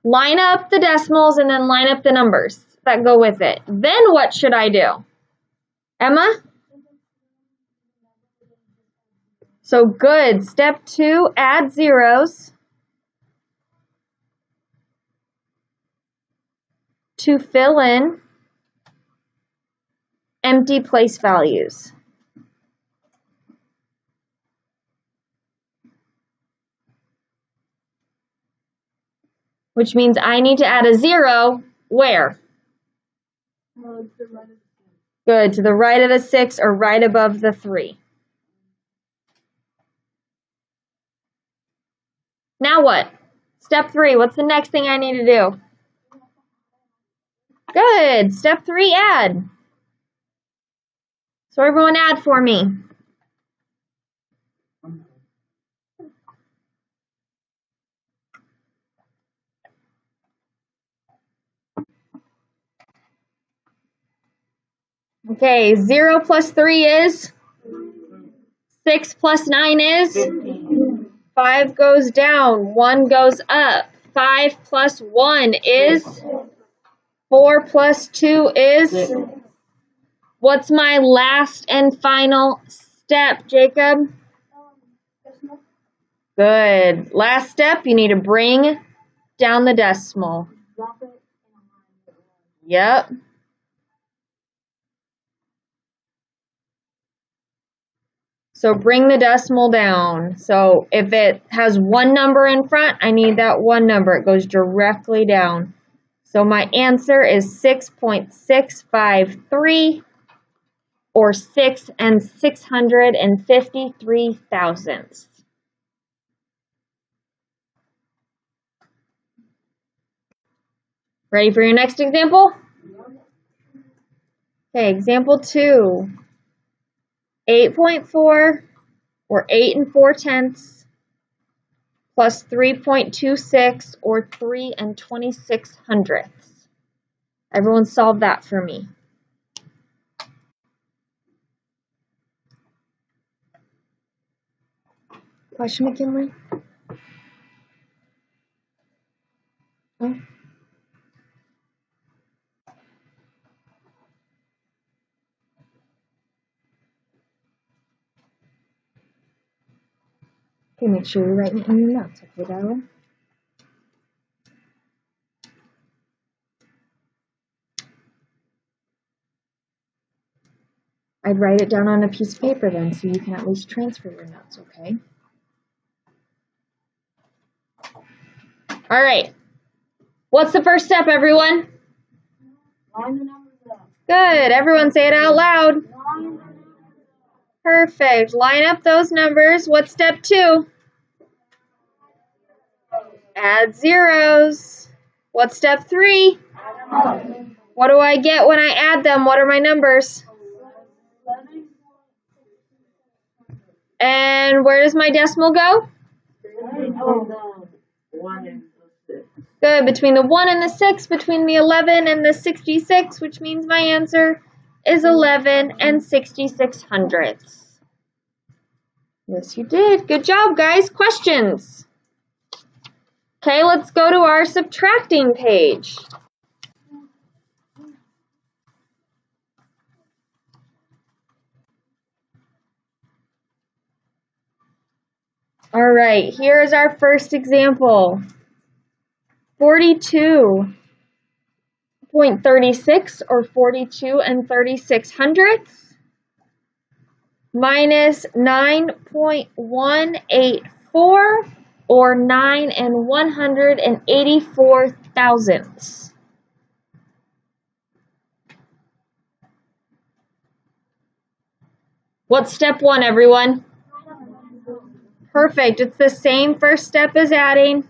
Line up the decimals and then line up the numbers that go with it. Then what should I do? Emma? So good. Step 2, add zeros to fill in empty place values. Which means I need to add a 0 where? Good, to the right of the 6 or right above the 3. Now what? Step 3, what's the next thing I need to do? Good, step 3, add. So everyone add for me. Okay, 0 plus 3 is? 6 plus 9 is? 5 goes down, 1 goes up. 5 plus 1 is? 4 plus 2 is? What's my last and final step, Jacob? Good. Last step, you need to bring down the decimal. Yep. So bring the decimal down. So if it has one number in front, I need that one number. It goes directly down. So my answer is 6.653 or 6 653 thousandths. Ready for your next example? Okay, example 2. 8.4 or 8 4/10 plus 3.26 or 3 26/100. Everyone solve that for me. Question, McKinley? Oh. Okay, make sure you're writing it in your notes, okay, darling? I'd write it down on a piece of paper then, so you can at least transfer your notes, okay? All right. What's the first step, everyone? Line the numbers up. Good. Everyone say it out loud. Perfect. Line up those numbers. What's step 2? Add zeros. What's step 3? What do I get when I add them? What are my numbers? And where does my decimal go? Good. Between the 1 and the 6, between the 11 and the 66, which means my answer is 11 66/100. Yes, you did. Good job, guys. Questions? Okay, let's go to our subtracting page. All right, here is our first example. 42.36 or 42 36/100 minus 9.184 or 9 184 thousandths. What's step 1, everyone? Perfect. It's the same first step as adding.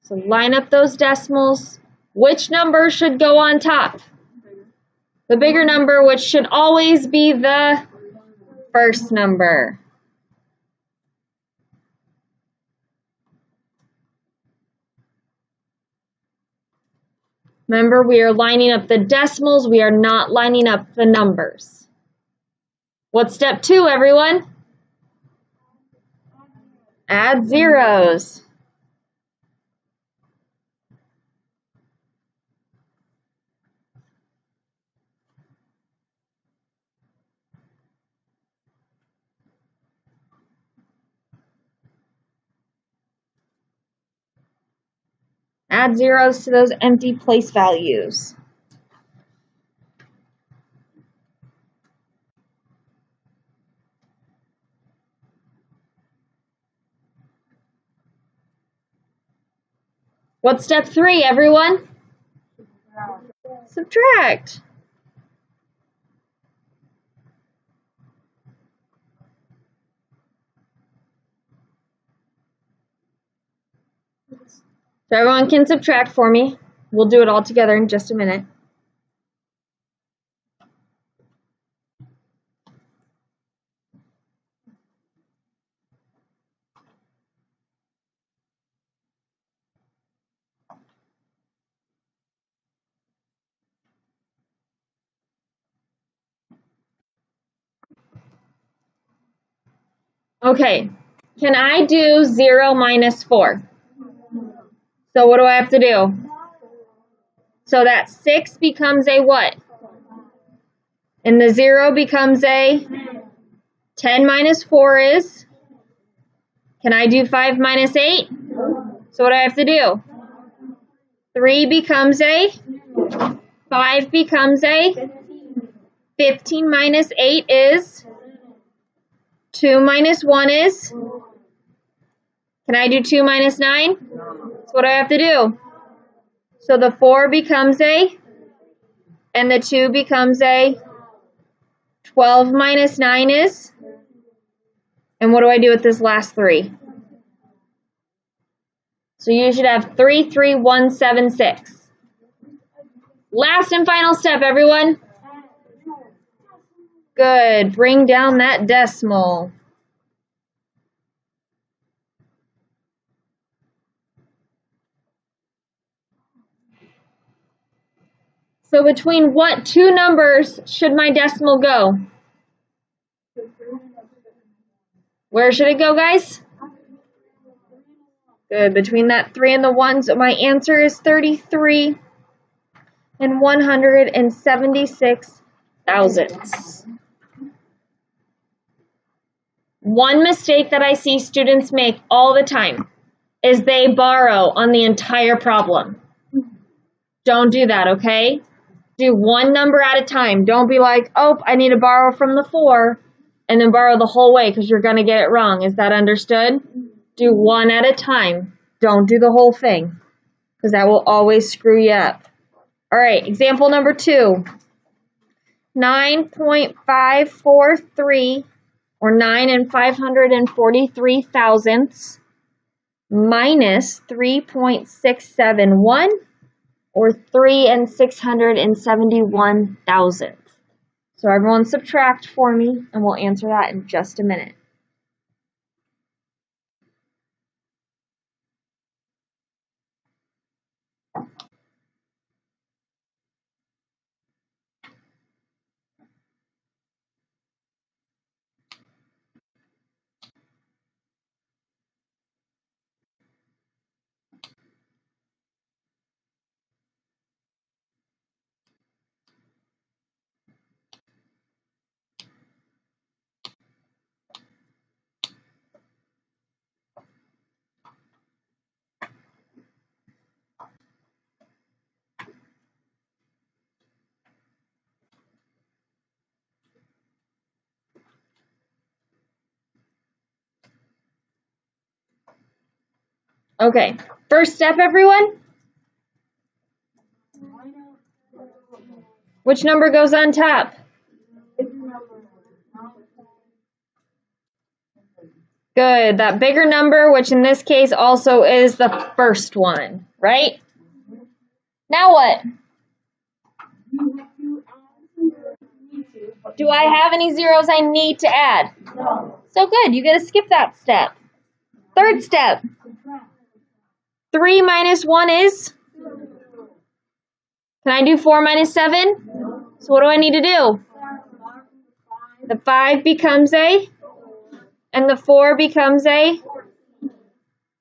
So line up those decimals. Which number should go on top? The bigger number, which should always be the first number. Remember, we are lining up the decimals. We are not lining up the numbers. What's step 2, everyone? Add zeros. Add zeros to those empty place values. What's step 3, everyone? Subtract. So everyone can subtract for me. We'll do it all together in just a minute. Okay, can I do 0 minus 4? So what do I have to do? So that 6 becomes a what? And the 0 becomes a 10 minus 4 is? Can I do 5 minus 8? So what do I have to do? 3 becomes a? 5 becomes a? 15 minus 8 is? 2 minus 1 is? Can I do 2 minus 9? So what do I have to do? So the 4 becomes a? And the 2 becomes a? 12 minus 9 is? And what do I do with this last 3? So you should have 3, 3, 1, 7, 6. Last and final step, everyone. Good. Bring down that decimal. So between what two numbers should my decimal go? Where should it go, guys? Good. Between that 3 and the 1. So my answer is 33 and 176 thousandths. One mistake that I see students make all the time is they borrow on the entire problem. Don't do that, okay? Do one number at a time. Don't be like, oh, I need to borrow from the 4 and then borrow the whole way because you're going to get it wrong. Is that understood? Do one at a time. Don't do the whole thing because that will always screw you up. All right, example number 2. 9.543 or 9 and 543 thousandths minus 3.671 or 3 and 671 thousandths. So everyone subtract for me and we'll answer that in just a minute. Okay, first step, everyone. Which number goes on top? Good, that bigger number, which in this case also is the first one, right? Now what? Do I have any zeros I need to add? No. So good, you get to skip that step. Third step. 3 minus 1 is? Can I do 4 minus 7? So what do I need to do? The 5 becomes a, and the 4 becomes a.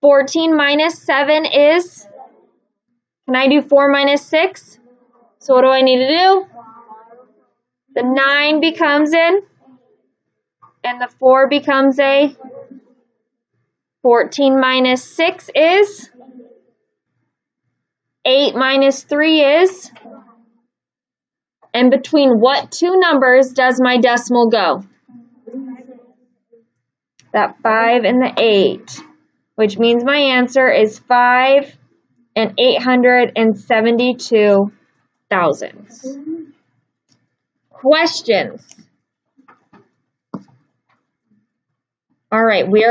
14 minus 7 is, can I do 4 minus 6? So what do I need to do? The 9 becomes in, and the 4 becomes a. 14 minus 6 is, 8 minus 3 is, and between what two numbers does my decimal go? That 5 and the 8, which means my answer is 5 and 872 thousandths. Questions? All right, we are